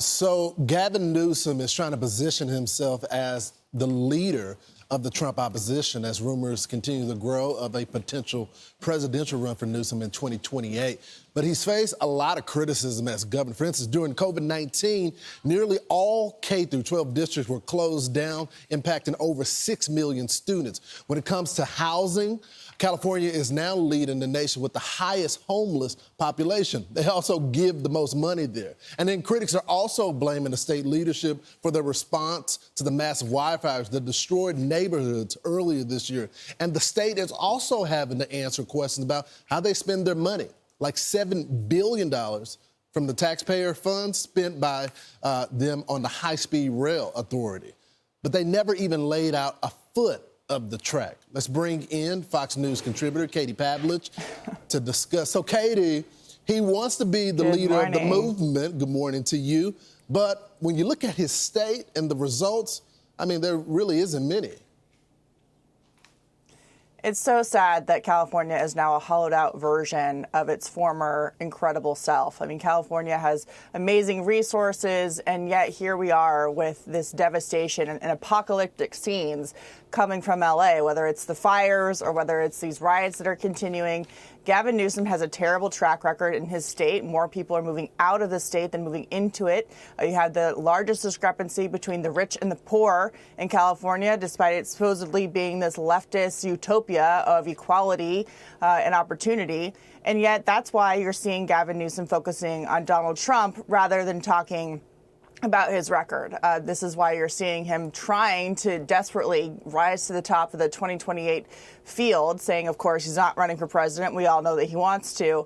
So Gavin Newsom is trying to position himself as the leader of the Trump opposition as rumors continue to grow of a potential presidential run for Newsom in 2028. But he's faced a lot of criticism as governor. For instance, during COVID-19, nearly all K-12 districts were closed down, impacting over 6 million students. When it comes to housing, California is now leading the nation with the highest homeless population. They also give the most money there. And then critics are also blaming the state leadership for their response to the massive wildfires that destroyed neighborhoods earlier this year. And the state is also having to answer questions about how they spend their money, like $7 billion from the taxpayer funds spent by them on the high-speed rail authority. But they never even laid out a foot of the track. Let's bring in Fox News contributor Katie Pavlich to discuss. So, Katie, he wants to be the leader of the movement. Good morning to you. But when you look at his state and the results, I mean, there really isn't many. It's so sad that California is now a hollowed-out version of its former incredible self. I mean, California has amazing resources, and yet here we are with this devastation and apocalyptic scenes coming from L.A., whether it's the fires or whether it's these riots that are continuing. Gavin Newsom has a terrible track record in his state. More people are moving out of the state than moving into it. You have the largest discrepancy between the rich and the poor in California, despite it supposedly being this leftist utopia of equality and opportunity. And yet that's why you're seeing Gavin Newsom focusing on Donald Trump rather than talking about his record. This is why you're seeing him trying to desperately rise to the top of the 2028 field, saying, of course, he's not running for president. We all know that he wants to,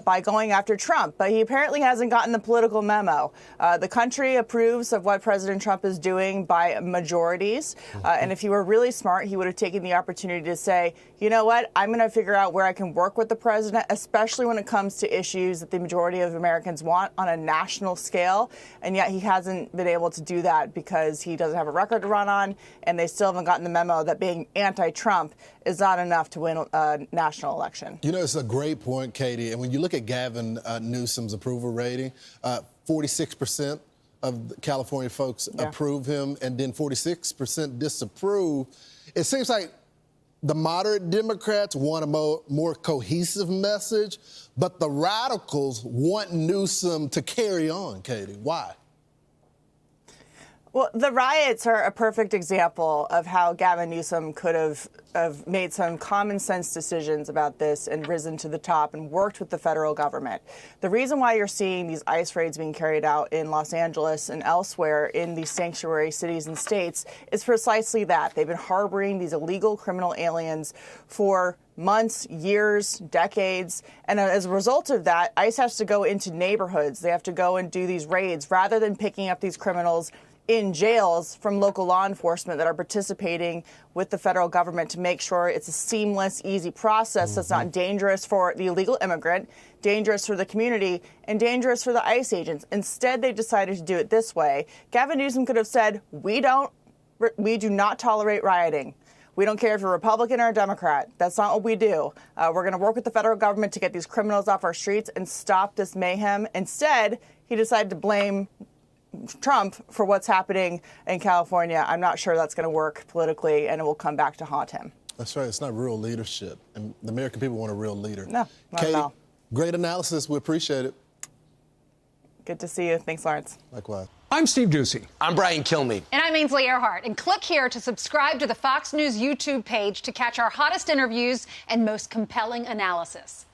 by going after Trump. But he apparently hasn't gotten the political memo. The country approves of what President Trump is doing by majorities. And if he were really smart, he would have taken the opportunity to say, you know what, I'm going to figure out where I can work with the president, especially when it comes to issues that the majority of Americans want on a national scale. And yet he hasn't been able to do that because he doesn't have a record to run on, and they still haven't gotten the memo that being anti-Trump is not enough to win a national election. You know, it's a great point, Katie. And when you look at Gavin Newsom's approval rating, 46% of the California folks approve him, and then 46% disapprove. It seems like the moderate Democrats want a more cohesive message, but the radicals want Newsom to carry on, Katie. Why? Well, the riots are a perfect example of how Gavin Newsom could have made some common sense decisions about this and risen to the top and worked with the federal government. The reason why you're seeing these ICE raids being carried out in Los Angeles and elsewhere in these sanctuary cities and states is precisely that. They've been harboring these illegal criminal aliens for months, years, decades. And as a result of that, ICE has to go into neighborhoods. They have to go and do these raids rather than picking up these criminals in jails from local law enforcement that are participating with the federal government to make sure it's a seamless, easy process that's not dangerous for the illegal immigrant, dangerous for the community, and dangerous for the ICE agents. Instead, they decided to do it this way. Gavin Newsom could have said, we do not tolerate rioting. We don't care if you're a Republican or a Democrat. That's not what we do. We're going to work with the federal government to get these criminals off our streets and stop this mayhem. Instead, he decided to blame Trump for what's happening in California. I'm not sure that's going to work politically, and it will come back to haunt him. That's right. It's not real leadership. And the American people want a real leader. No, not Katie, at all. Great analysis. We appreciate it. Good to see you. Thanks, Lawrence. Likewise. I'm Steve Ducey. I'm Brian Kilmeade. And I'm Ainsley Earhart. And click here to subscribe to the Fox News YouTube page to catch our hottest interviews and most compelling analysis.